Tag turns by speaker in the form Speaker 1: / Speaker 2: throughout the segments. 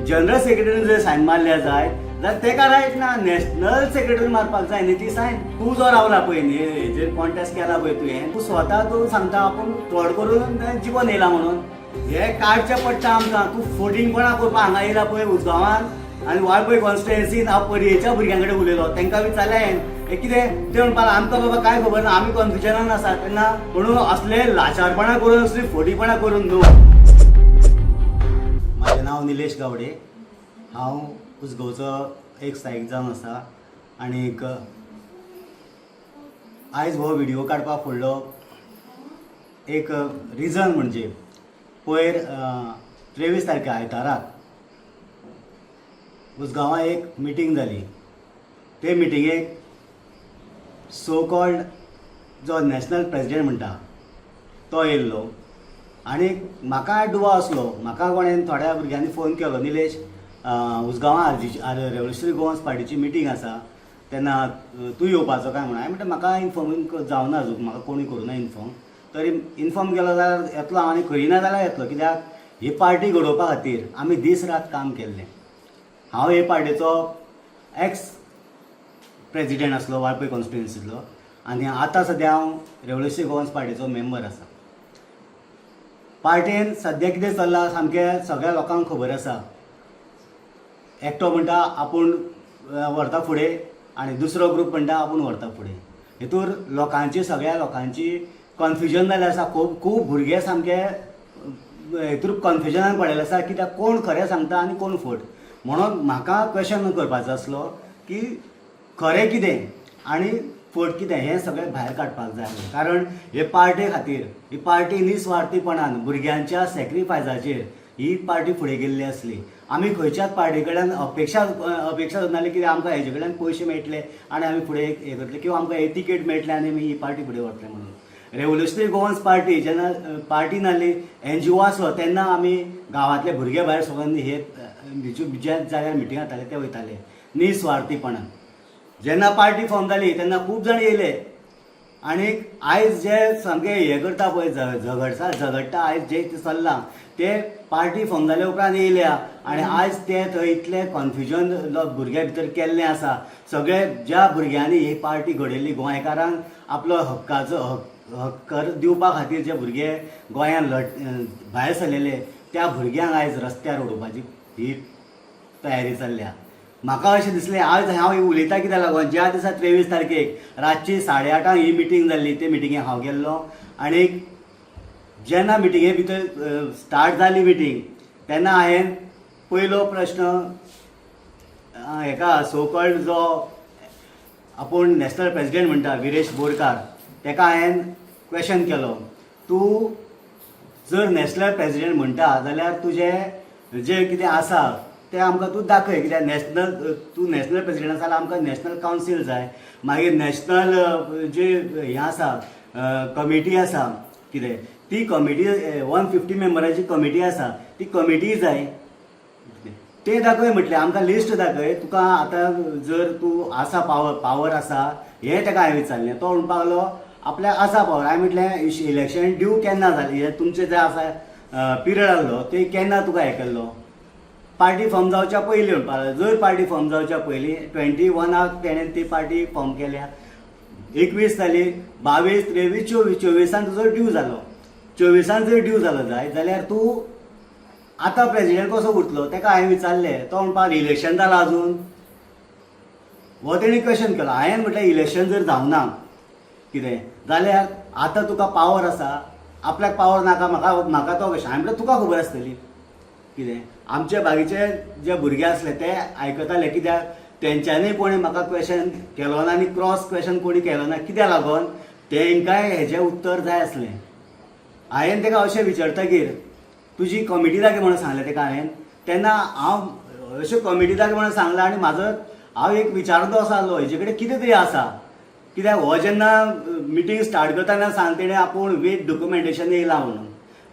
Speaker 1: General सेक्रेटरीन जर सायन मारल्या जाय जाल्यार तेका रायट ना. नॅशनल सेक्रेटरी मारपाक जाय न्ही ती सायन. तूं जो रावला पळय न्ही हेजेर कॉन्टेस्ट केला पळय तुवें, तूं स्वता तूं सांगता आपूण फ्रॉड करून जिवन येयला म्हणून. हे काडचें पडटा आमकां. तूं फोटींग कोणा करपाक हांगा येयला पळय उसगांवान आनी वाळपय कॉन्स्टिट्युएन्सीन हांव पर्येच्या भुरग्यां कडेन उलयलो. तांकां विचारलें हे कितें ते म्हणपाक आमकां बाबा काय खबर ना, आमी कन्फ्युजनान आसा. तेन्ना म्हणून असले लाचारपणां करून असली फोटीपणां करून न्हू. म्हजें नांव निलेश गावडे. हांव उसगांवचो एक स्थायीक जावन आसा. आनीक आयज हो व्हिडिओ काडपाक फुडलो एक रिजन म्हणजे पयर 23 तारखे आयताराक उसगांवां एक मिटींग जाली. ते मिटिंगेक सो कॉल्ड जो नॅशनल प्रेसिडेंट म्हणटा तो येयल्लो. आनी म्हाका दुवा असलो. म्हाका कोणें थोड्या भुरग्यांनी फोन केलो, निलेश उसगांवां रेव्होल्युशनरी गोवन्स पार्टीची मिटींग आसा तेन्ना तूं येवपाचो काय म्हणून. हांवें म्हणटा म्हाका इन्फॉर्म जावना अजून, म्हाका कोणी करूना इन्फॉर्म. तरी इन्फॉर्म केलो जाल्यार येतलो आनी करिना जाल्यार येतलो. कित्याक ही पार्टी घडोवपा खातीर आमी दीस रात काम केल्लें. हांव हे पार्टीचो एक्स प्रेसिडेंट आसलो वाळपय कॉन्स्टिट्युएन्सींतलो आनी आतां सद्या हांव रेव्होल्युशनरी गोवन्स पार्टीचो मेंबर आसा. पार्टेन सद्या कितें चल्लां सामकें सगळ्या लोकांक खबर आसा. एकटो म्हणटा आपूण व्हरता फुडें आनी दुसरो ग्रूप म्हणटा आपूण व्हरता फुडें. हितूर लोकांची सगळ्या लोकांची कन्फ्युजन जाल्लें आसा. खूब भुरगे सामके हितूर कन्फ्युजनान पडिल्ले आसा कित्याक कोण खरें सांगता आनी कोण फट. म्हणून म्हाका क्वेश्चन करपाचो आसलो की खरें कितें आनी फट कितें हें सगळें भायर काडपाक जाय. कारण हे पार्टे खातीर ही पार्टी निस्वार्थीपणान भुरग्यांच्या सॅक्रिफायसाचेर ही पार्टी फुडें गेल्ली आसली. आमी खंयच्याच पार्टी कडल्यान अपेक्षा धरनासली कितें आमकां हेजे कडल्यान पयशे मेळटले आनी आमी फुडें हे करतले किंवा आमकां हे तिकेट मेळटले आनी आमी ही पार्टी फुडें व्हरतले म्हणून. रेव्होल्युशनरी गोवन्स पार्टी जेन्ना पार्टी नासली NGO आसलो तेन्ना आमी गांवांतले भुरगे भायर सगळ्यांनी हे ज्या जाग्यार मिटींग जाताले ते वयताले निस्वार्थीपणान. जेन्ना पार्टी फॉर्म जाली तेन्ना खूब जाण येयले. आनीक आयज जे सामकें हें करता पळय झगडटा आयज जे चल्लां ते पार्टी फॉर्म जाल्या उपरांत येयल्या आनी आयज ते थंय इतलें कन्फ्युजन भुरग्यां भितर केल्लें आसा. सगळे ज्या भुरग्यांनी ही पार्टी घडयल्ली गोंयकारांक आपलो हक्काचो हक्क दिवपा खातीर जे भुरगे गोंयांत भायर सरलेले त्या भुरग्यांक आयज रस्त्यार उडोवपाची ही तयारी चल्ल्या. म्हाका अशें दिसलें आज हांव उलयतां कित्याक लागून ज्या दिसा 23 तारखेक रातची 8:30 ही मिटींग जाल्ली ते मिटींगेक हांव गेल्लो. आनीक जेन्ना मिटींगे भितर स्टार्ट जाली मिटींग तेन्ना हांवें पयलो प्रश्न हेका सो कॉल्ड जो आपूण नॅशनल प्रेसिडेंट म्हणटा विरेश बोरकार तेका हांवें क्वेश्चन केलो, तूं जर नॅशनल प्रेसिडेंट म्हणटा जाल्यार तुजें जे कितें आसा तें आमकां तूं दाखय. कित्याक तूं नॅशनल प्रेसिडेंट आसा जाल्यार आमकां नॅशनल कावन्सील जाय. मागीर नॅशनल जे हें आसा कमिटी आसा कितें ती कमिटी 150 मेंबराची कमिटी आसा ती कमिटी जाय. ते दाखय म्हटलें आमकां लिस्ट दाखय. तुका आतां जर तूं आसा पावर आसा हें ताका हांवें विचारलें. तो म्हणपाक लागलो आपल्याक आसा पावर. हांवें म्हटलें इलेक्शन ड्यू केन्ना जालें हे तुमचें जें आसा पिरियड आहलो ते केन्ना तुका हें केल्लो. पार्टी फॉर्म जावच्या पयलीं म्हणपाक लागलो. जर पार्टी फॉर्म जावच्या पयलीं 21 तेणें ती पार्टी फॉर्म केल्या. 21 जाली 22, 23, 24 तुजो ड्यू जालो. 24 जर ड्यू जालो जाल्यार तूं आतां प्रेसिडेंट कसो उरतलो तेका हांवें विचारलें. तो म्हणपाक इलेक्शन जालां अजून हो तेणी क्वेश्चन केलो. हांवें म्हटलें इलेक्शन जर जावना कितें जाल्यार आतां तुका पावर आसा आपल्याक पावर नाका म्हाका तो कशें. हांवें म्हटलें तुका खबर आसतली कितें. आमचे बाकीचे जे भुरगे आसले ते आयकताले कित्याक तेंच्यांनी कोणी म्हाका क्वेश्चन केलो ना आनी क्रॉस क्वेश्चन कोणी केलो ना. कित्याक लागून तेंकांय हेजें उत्तर जाय आसलें. हांवें ताका अशें विचारतकीर तुजी कमिटी दाखय म्हणून सांगलें ताका हांवें. तेन्ना हांव अशें कमिटी दाखय म्हणून सांगलें आनी हांव एक विचारतो असो आहलो हेजे कडेन कितें तरी आसा. कित्याक हो जेन्ना मिटींग स्टार्ट करता तेन्ना सांग तेणें आपूण वीथ डॉक्युमेंटेशन येयलां म्हणून.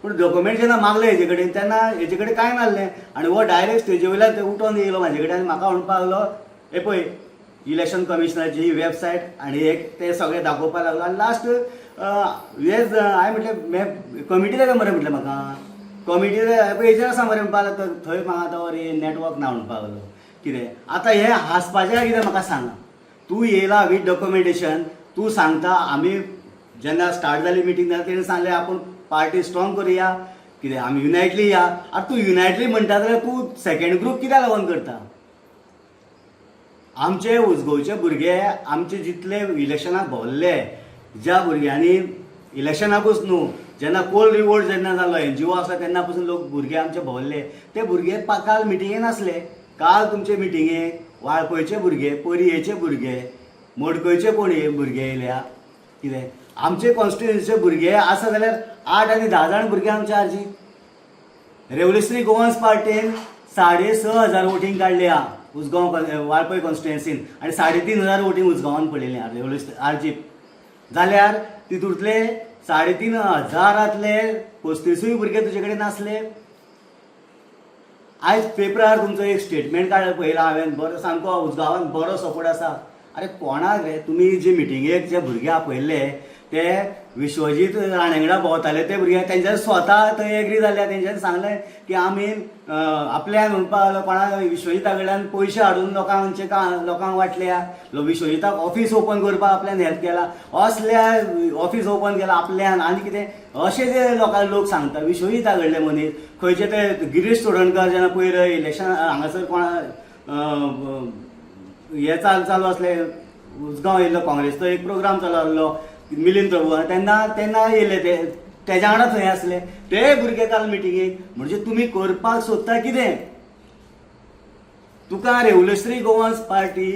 Speaker 1: पूण डॉक्युमेंट जेन्ना मागलें हेजे कडेन तेन्ना हेजे कडेन कांय नासलें आनी हो डायरेक्ट स्टेजी वयल्यान उठोन येयलो म्हाजे कडेन आनी म्हाका म्हणपाक लागलो हे पळय इलेक्शन कमिशनराची ही वेबसायट आनी एक ते सगळें दाखोवपाक लागलो. आनी लास्ट हांवें म्हटलें कमिटी दाखय मरे म्हटलें म्हाका. हेचेर आसा मरे म्हणपा लागलो थंय म्हाका आतां रे नेटवर्क ना म्हणपा लागलो कितें आतां हें हांसपाचें कितें म्हाका सांग तूं येयला विथ डॉक्युमेंटेशन तूं सांगता आमी जेन्ना स्टार्ट जाली मिटींग जाल्यार तेणें सांगलें आपूण पार्टी स्ट्रॉंग करुया कितें आमी युनायटली या आतां तूं युनायटली म्हणटा जाल्यार तूं सेकंड ग्रूप कित्याक लागून करता आमचे उसगांवचे भुरगे आमचे जितले इलेक्शनाक भोंवल्ले ज्या भुरग्यांनी इलेक्शनाकूच न्हू जेन्ना कोल रिवोल्ट जेन्ना जालो NGO आसा तेन्ना पासून लोक भुरगे आमचे भोंवल्ले ते भुरगे काल मिटिंगेन आसले काल तुमचे मिटिंगेक वाळपयचे भुरगे परयेचे भुरगे मडकयचे कोणी भुरगे येयल्या कितें आमचे कॉन्स्टिट्युन्सीचे भुरगे आसा जाल्यार 8 आनी 10 जाण भुरगे आमचे आर्जी रेव्होल्युशनरी गोवन्स पार्टीन 6,500 वोटींग काडल्या उसगांव वाळपय कॉन्स्टिट्युएन्सीन आनी 3,500 वोटींग उसगांवान पडलेली आर्जीप जाल्यार तितूंतले 3,500 35 भुरगे तुजे कडेन नासले आयज पेपरार तुमचो एक स्टेटमेंट पळयला हांवें बरो सामको उसगांवान बरो सपोर्ट आसा अरे कोणाक रे तुमी जे मिटिंगेक जे भुरगे आपयल्ले ते विश्वजीत राणेंगडा भोंवताले ते भुरगे तेंच्यानी स्वता थंय एग्री जाल्या तेंच्यांनी सांगलें की आमी आपल्यान म्हणपाक लागलो कोणा विश्वजिता कडल्यान पयशे हाडून लोकांक वाटल्या विश्वजिताक ऑफिस ओपन करपाक आपल्यान हेल्प केला असल्या ऑफिस ओपन केला आपल्यान आनी कितें अशें जे लोक सांगता विश्वजिता कडले मनीस खंयचे ते गिरीश चोडणकर जेन्ना पयर इलेक्शन हांगासर कोणा हे चालू असले उसगांव येयल्लो काँग्रेसचो एक प्रोग्राम चालू आसलो मिलिंद प्रभू तेन्ना येयले ते तेज्या वांगडा थंय आसले ते भुरगे काल मिटिंगेक म्हणजे तुमी करपाक सोदता कितें तुका रेव्होल्युशनरी गोवन्स पार्टी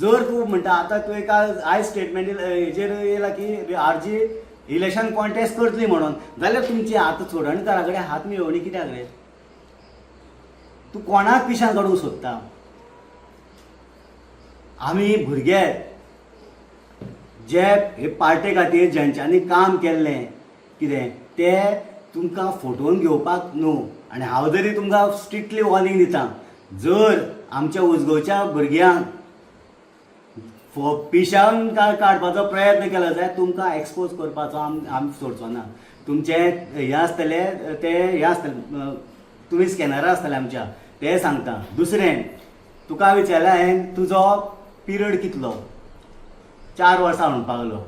Speaker 1: जर तूं म्हणटा आतां तुवें काल आयज स्टेटमेंट हेजेर येयला की आरजी इलेक्शन कॉन्टेस्ट करतली म्हणून जाल्यार तुमची आतां चोडणकारा कडेन हात मिळोवणी कित्याक रे तूं कोणाक पिशान काडूंक सोदता आमी भुरगे जे हे पार्टे खातीर जेंच्यांनी काम केल्लें कितें ते तुमकां फोटोवन घेवपाक न्हू आनी हांव जरी तुमकां स्ट्रिक्टली वॉर्निंग दिता जर आमच्या उसगांवच्या भुरग्यांक पिशान काडपाचो प्रयत्न केलो जाल्यार तुमकां एक्सपोज करपाचो आमी सोडचो ना तुमचे हे आसतले ते हे आसतले तुमी स्कॅनरां आसतले आमच्या ते सांगता दुसरें तुका विचारलें हांवें तुजो पिरियड कितलो 4 वर्सां म्हणपाक लागलो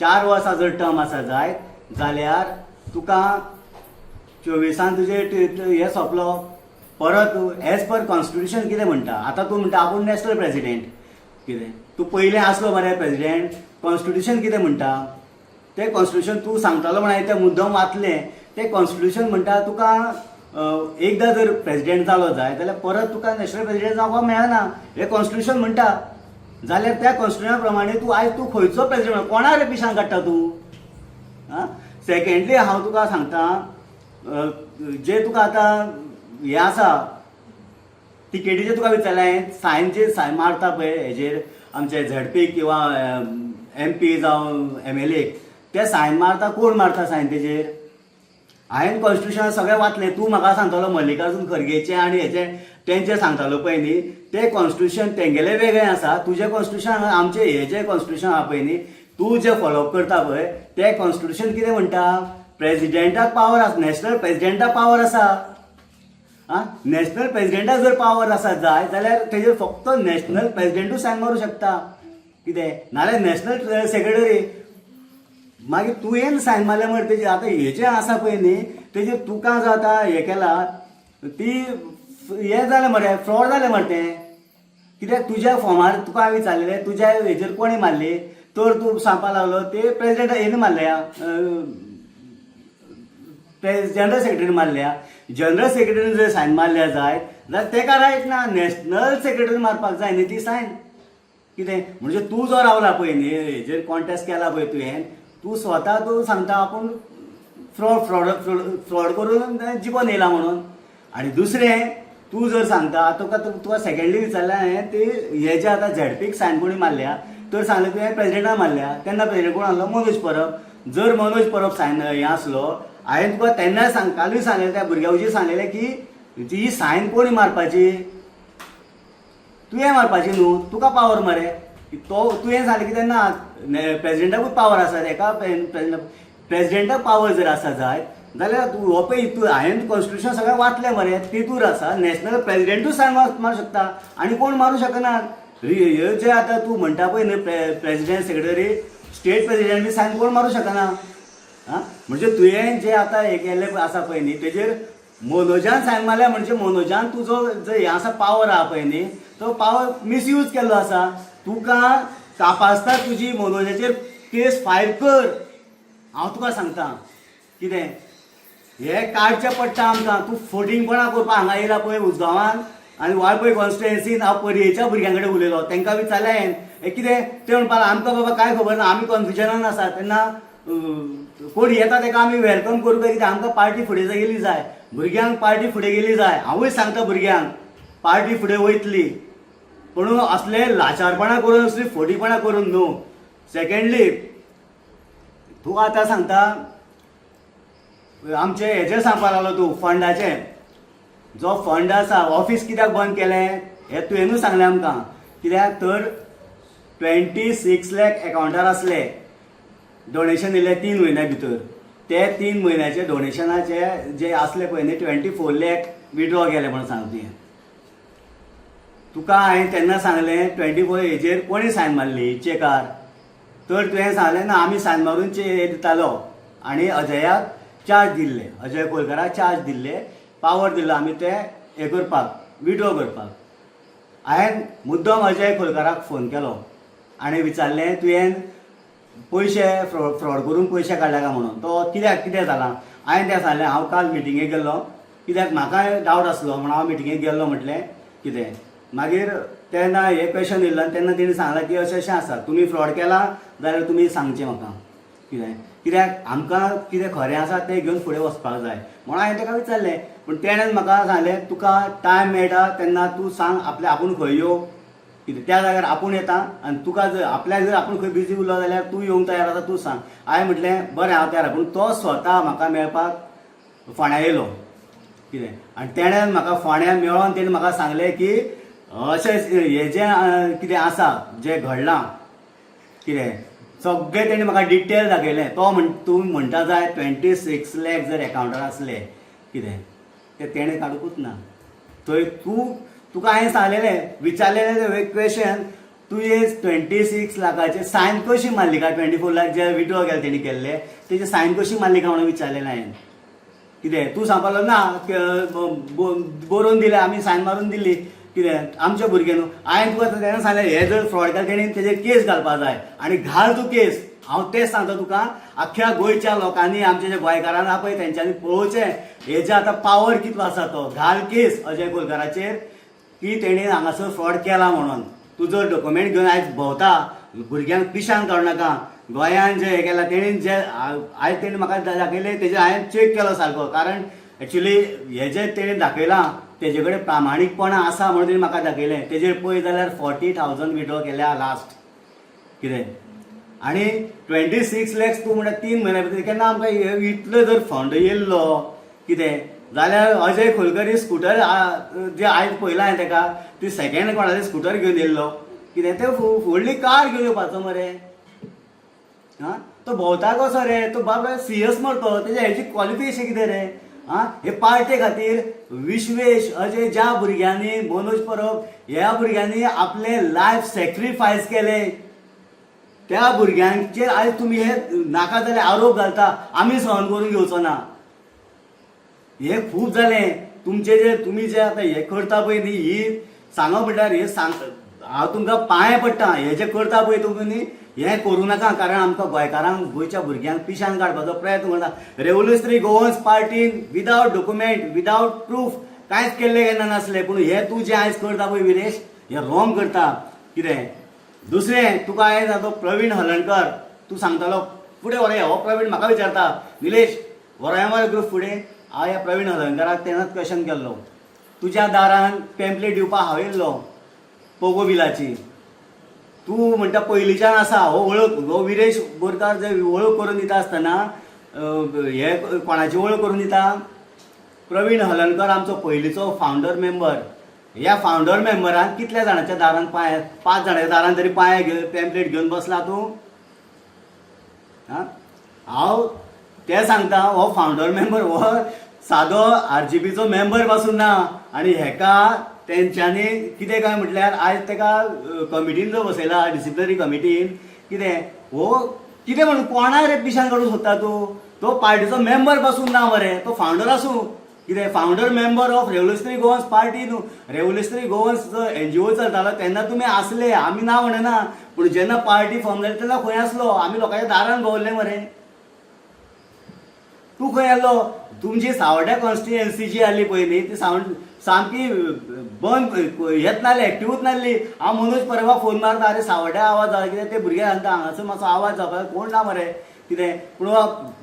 Speaker 1: 4 वर्सां जर टर्म आसा जायत जाल्यार तुका 24 तुजे हे सोंपलो परत एज पर कॉन्स्टिट्युशन कितें म्हणटा आतां तूं म्हणटा आपूण नॅशनल प्रेसिडेंट कितें तूं पयलें आसलो मरे प्रेसिडेंट कॉन्स्टिट्युशन कितें म्हणटा तें कॉन्स्टिट्युशन तूं सांगतालो म्हण हांवें तें मुद्दम वाचलें तें कॉन्स्टिट्युशन म्हणटा तुका एकदां जर प्रेसिडेंट जालो जाय जाल्यार परत तुका नॅशनल प्रेसिडेंट जावपाक मेळना हें कॉन्स्टिट्युशन म्हणटा जाल्यार त्या कॉन्स्टिट्युशना प्रमाणे तूं आयज तूं खंयचो प्रेसिडेंट कोणा रे पिशान काडटा तूं सेकेंडली हांव तुका सांगता जे तुका आतां हें आसा टिकेटीचेर तुका विचारलें सायन मारता पळय हेजेर आमचे झडपी किंवा MP जावं MLA ते सायन मारता कोण मारता सायन तेजेर हांवें कॉन्स्टिट्युशन सगळें वाचलें तूं म्हाका सांगतालो मल्लिकार्जून खरगेचें आनी हेचें तेंचें सांगतालो पळय न्ही तें कॉन्स्टिट्युशन तेंगेलें वेगळें आसा तुजें कॉन्स्टिट्युशन आमचें हें जें कॉन्स्टिट्युशन आहा पळय न्ही तूं जें फॉलोअप करता पळय तें कॉन्स्टिट्युशन कितें म्हणटा प्रेसिडेंटाक पावर आसा नॅशनल प्रेसिडेंटाक पावर आसा नॅशनल प्रेसिडेंटाक जर पावर आसा जाय जाल्यार तेजेर फक्त नॅशनल प्रेसिडेंटूच सायन मारूं शकता कितें नाल्यार नॅशनल सेक्रेटरी मागीर तुवें सायन मारलें म्हण तेजेर आतां हेजें आसा पळय न्ही तेजेर तुका जो आतां हें केला ती हें जालें मरे फ्रॉड जालें मरे तें कित्याक तुज्या फॉर्मार तुका हांवें विचारलेलें तुज्या हेजेर कोणी मारली तर तूं सांगपाक लागलो ते प्रेसिडेंट हेणें मारल्या जनरल सेक्रेटरी मारल्या जनरल सेक्रेटरीन जर सायन मारल्या जाय जाल्यार तेका रायट ना नॅशनल सेक्रेटरी मारपाक जाय न्ही ती सायन कितें म्हणजे तूं जो रावला पळय न्ही हेजेर कॉन्टेस्ट केला पळय तुवें तूं स्वता तूं सांगता आपूण फ्रॉड करून जिखून येयला म्हणून आनी दुसरें तूं जर सांगता तुका सेकेंडली विचारलें हांवें ते हे जे आतां झेडपीक सायन कोणी मारल्या तर सांगलें तुवें प्रेसिडेंटाक मारल्या तेन्ना प्रेसिडेंट कोण आसलो मनोज परब जर मनोज परब सायन हें आसलो हांवें तुका तेन्ना कालूय सांगलेलें त्या भुरग्या सांगलेलें की ही सायन कोणी मारपाची तुवें मारपाची न्हू तुका पावर मरे तो तुवें सांगलें की तेन्ना प्रेसिडेंटाकूच पावर आसा एका प्रेसिडेंटाक पावर जर आसा जाय जाल्यार तूं हो पळय तूं हांवें कॉन्स्टिट्युशन सगळें वाचलें मरे तितूर आसा नॅशनल प्रेजिडेंटूच सायन मारूं शकता आनी कोण मारूं शकना. ह्यो जे आतां तूं म्हणटा पळय न्ही प्रेजिडेंट सेक्रेटरी स्टेट प्रेजिडेंट बी सायन कोण मारूं शकना. आं म्हणजे तुवें जे आतां हे केल्लें आसा पळय न्ही तेजेर मनोजान सायन मारल्या म्हणजे मनोजान तुजो जो हें आसा पावर आहा पळय न्ही तो पावर मिसयूज केल्लो आसा. तुका तपासता तुजी मनोजाचेर केस फायल कर. हांव तुका सांगता कितें हें काडचें पडटा आमकां. तूं फटींगपणां करपाक हांगा येयला पळय उसगांवान आनी वाळपय कॉन्स्टिट्युएन्सीन हांव पर्येच्या भुरग्यां कडेन उलयलो तांकां विचारलें हांवें हे कितें ते म्हणपाक आमकां बाबा कांय खबर ना आमी कन्फ्युजनान आसा. तेन्ना कोण येता ताका आमी वेलकम करूं काय कितें आमकां पार्टी फुडें गेली जाय भुरग्यांक पार्टी फुडें गेली जाय. हांवूय सांगता भुरग्यांक पार्टी फुडें वयतली पूण असले लाचारपणां करून असली फटीपणां करून न्हू. सेकेंडली तूं आतां सांगता आमचे हेजेर सांगपाक लागलो तूं फंडाचें जो फंड आसा ऑफिस कित्याक बंद केलें हें तुवेंनूच सांगलें आमकां. कित्याक तर 26 लाख अकावंटार आसले डोनेशन दिले 3 म्हयन्या भितर ते 3 म्हयन्याचे डोनेशनाचे जे आसले पळय न्ही 24 लाख विड्रॉ केले म्हणून सांगता. तुका हांवें तेन्ना सांगलें 24 हेजेर कोणी सायन मारली चेकार तर तुवें सांगलें ना आमी सायन मारून हे दितालो आनी अजयाक चार्ज दिल्ले अजय कोलकराक चार्ज दिल्ले पावर दिल्लो आमी ते हे करपाक विड्रॉ करपाक. हांवें मुद्दम अजय कोलकराक फोन केलो आनी विचारलें तुवें पयशे फ्रॉड करून पयशे काडल्या काय म्हणून. तो कितें जालां हांवें तें सांगलें हांव काल मिटिंगेक गेल्लो कित्याक म्हाका डावट आसलो म्हणून हांव मिटिंगेक गेल्लो म्हटलें कितें. मागीर तेन्ना हे क्वेशन येयल्लो आनी तेन्ना तेणी सांगलां की अशें अशें आसा तुमी फ्रॉड केला जाल्यार तुमी सांगचें म्हाका कितें. कित्याक आमकां कितें खरें आसा तें घेवन फुडें वचपाक जाय म्हणून हांवें ताका विचारलें. पूण तेणें म्हाका सांगलें तुका टायम मेळटा तेन्ना तूं सांग आपूण खंय येवं कितें त्या जाग्यार आपूण येता आनी तुका जर आपल्याक जर आपूण खंय बिजी उरलो जाल्यार तूं येवंक तयार आसा तूं सांग. हांवें म्हटलें बरें हांव तयार पूण तो स्वता म्हाका मेळपाक फोंड्या येयलो कितें आनी तेणें म्हाका फोंड्या मेळोन तेणें म्हाका सांगलें की अशें हें जें कितें आसा जें घडलां कितें सगळें तेणें म्हाका डिटेल दाखयलें. तो तूं म्हणटा जाय 26 लाख जर अकावंटार आसले कितें तें तेणें काडूंकूच ना. थंय तुका हांवें सांगलेलें विचारलेलें क्वेशन तूं हे 26 लाखाचे सायन कशी मारली काय 24 लाख जे विड्रॉ केले तेणी केल्ले तेजी सायन कशी मारली काय म्हणून विचारलेलें हांवें. कितें तूं सांगपाक लागलो ना बरोवन दिलें आमी सायन मारून दिल्ली कितें आमचे भुरगे न्हू. हांवें तुका तेन्ना सांगलें हे जर फ्रॉड केलें तेणी तेजेर केस घालपाक जाय आनी घाल तूं केस. हांव तेच सांगता तुका आख्ख्या गोंयच्या लोकांनी आमचे जे गोंयकारांना आहा पळय तेंच्यांनी पळोवचें हेजे आतां पावर कितलो आसा तो. घाल केस अजय कोलकराचेर की तेणी हांगासर फ्रॉड केला म्हणून. तुजो डॉक्युमेंट घेवन आयज भोंवता भुरग्यांक पिशान काडूं नाका. गोंयान जे हे केलां तेणी जे आयज तेणी म्हाका दाखयलें तेजेर हांवें चॅक केलो सारको कारण एक्चुली हे जे तेणी दाखयलां तेजे कडेन प्रामाणीकपणां आसा म्हणून तेणी म्हाका दाखयलें. तेजेर पळय जाल्यार 40,000 विड्रॉ केल्या लास्ट कितें आनी 26 लाख तूं म्हणटा 3 म्हयन्या भितर केन्ना आमकां इतलो जर फंड येयल्लो कितें जाल्यार अजय खोलकर स्कुटर जे आयज पळयलां हांवें ताका ती सेकेंड कोणाचें स्कुटर घेवन येयल्लो कितें ते व्हडली कार घेवन येवपाचो मरे. हां तो भोंवता कसो रे तो बाबा CS मरतो तेज्या हेची क्वॉलिफिकेशन कितें रे. हां हे पार्टे खातीर विश्वेश अजय ज्या भुरग्यांनी मनोज परब ह्या भुरग्यांनी आपले लायफ सॅक्रिफायस केले त्या भुरग्यांचेर आयज तुमी हे नाका जाल्यार आरोप घालता आमी सहन करून घेवचो ना. हे खूब जालें तुमचे जे तुमी जे आतां हे करता पळय न्ही ही सांगप म्हटल्यार हे सांग हांव तुमकां पांय पडटा हे जे करता पळय तुमी हें करूं नाका कारण आमकां गोंयकारांक गोंयच्या भुरग्यांक पिशान काडपाचो प्रयत्न करता. रेव्होल्युशनरी गोवन्स पार्टीन विदावट डॉक्युमेंट विदावट प्रूफ कांयच केल्लें केन्ना नासलें पूण हे तूं जें आयज करता पळय विरेश हें रॉंग करता कितें. दुसरें तुका आयज तो प्रवीण हलणकर तूं सांगतालो फुडें व्हरय हो प्रवीण म्हाका विचारता निलेश व्हरय मरे ग्रूप फुडें. हांव ह्या प्रवीण हलणकराक तेन्नाच क्वेशन केल्लो तुज्या दारान पॅम्पलेट दिवपाक हांव येयल्लो पोगो बिलाची तूं म्हणटा पयलींच्यान आसा हो वळख हो विरेश बोरकार जे वळख करून दिता आसतना हे कोणाची वळख करून दिता प्रवीण हलणकर आमचो पयलींचो फावंडर मेंबर. ह्या फावंडर मेंबरान कितल्या जाणांच्या दारान 5 जाणांच्या दारान तरी पांय घेवन पॅम्पलेट घेवन बसला तूं. हां हांव ते सांगता हो फावंडर मेंबर हो सादो RGPचो मेंबर पासून ना आनी हेका तेंच्यांनी कितें काय म्हटल्यार आयज तेका कमिटीन जो बसयला डिसिप्लिनरी कमिटीन कितें हो कितें म्हणून कोणा रेपिशन काडूंक सोदता तूं तो पार्टीचो मेंबर पासून ना मरे तो फावंडर आसूं कितें founder member of revolutionary Goans party न्हू रेव्होल्युशनरी गोवन्स जो NGO चलतालो तेन्ना तुमी आसले आमी ना म्हणना पूण जेन्ना पार्टी फॉर्म जाली तेन्ना खंय आसलो आमी लोकांच्या दारान भोंवल्ले मरे तूं खंय आसलो तुमची सावड्ड्या कॉन्स्टिट्युएन्सी जी आसली पळय न्ही ती सामकी बंद येत नासली एक्टिवूच नासली हांव मनोज परवा फोन मारता अरे सावड्ड्या आवाज जाला कितें ते भुरगे सांगता हांगासर मातसो आवाज जावपाक कोण ना मरे कितें पूण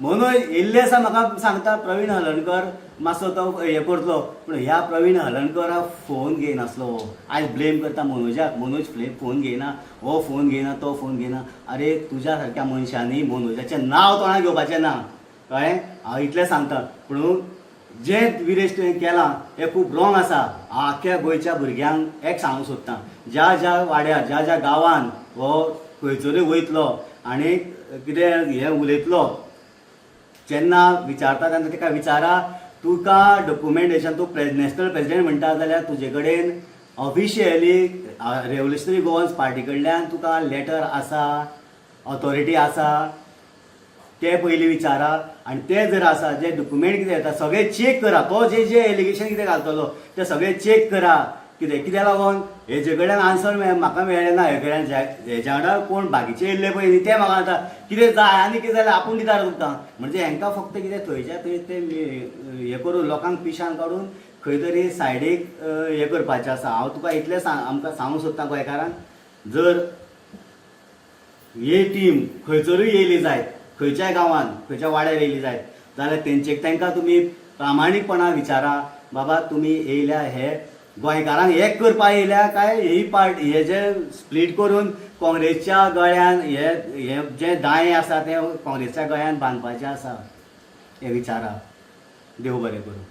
Speaker 1: मनोज येयल्ले आसा म्हाका सांगता प्रवीण हलर्णकर मातसो तो हें करतलो पूण ह्या प्रवीण हलर्णकराक फोन घेयनासलो आयज ब्लेम करता मनोजाक मनोज फोन घेयना हो फोन घेयना तो फोन घेयना अरे तुज्या सारक्या मनशांनी मनोजाचें नांव तोंडाक घेवपाचें ना कळ्ळें हांव इतलें सांगता पूण जें विरेश तुवें केलां हें खूब रॉंग आसा हांव आख्ख्या गोंयच्या भुरग्यांक एक सांगूंक सोदतां ज्या ज्या वाड्यार ज्या ज्या गांवांत हो खंयसरूय वयतलो आनी कितें हें उलयतलो जेन्ना विचारता तेन्ना ताका विचारा तुका डॉक्युमेंटेशन तूं नॅशनल प्रेसिडेंट म्हणटा जाल्यार तुजे कडेन ऑफिशियली रेव्होल्युशनरी गोवन्स पार्टी कडल्यान तुका लेटर आसा ऑथॉरिटी आसा ते पयलीं विचारा आनी ते जर आसा जे डॉक्युमेंट कितें येता सगळें चॅक करा तो जे जे एलिगेशन कितें घालतलो ते सगळें चॅक करा कित्याक लागून हेजे कडल्यान आन्सर म्हाका मेळ्ळें ना हे कडल्यान हेज्या वांगडा कोण बाकीचे येयल्ले पळय न्ही ते म्हाका आतां कितें जाय आनी कितें जाल्यार आपूण दिता तुमकां म्हणजे हांकां फक्त कितें थंयच्या थंय ते हें करून लोकांक पिशान काडून खंय तरी सायडीक हें करपाचें आसा हांव तुका इतलें आमकां सांगूंक सोदतां गोंयकारांक जर ही टीम खंयसरूय येयली जायत खंयच्याय गांवांत खंयच्या वाड्यार येयली जायत जाल्यार तांकां तुमी प्रामाणीकपणान विचारा बाबा तुमी येयल्या हे गोंयकारांक एक करपा येयल्या काय ही पार्टी हे जे स्प्लीट करून काँग्रेसच्या गळ्यान हे जे दायें आसा ते काँग्रेसच्या गळ्यान बांदपाचें आसा हें विचारा देव बरें करूं.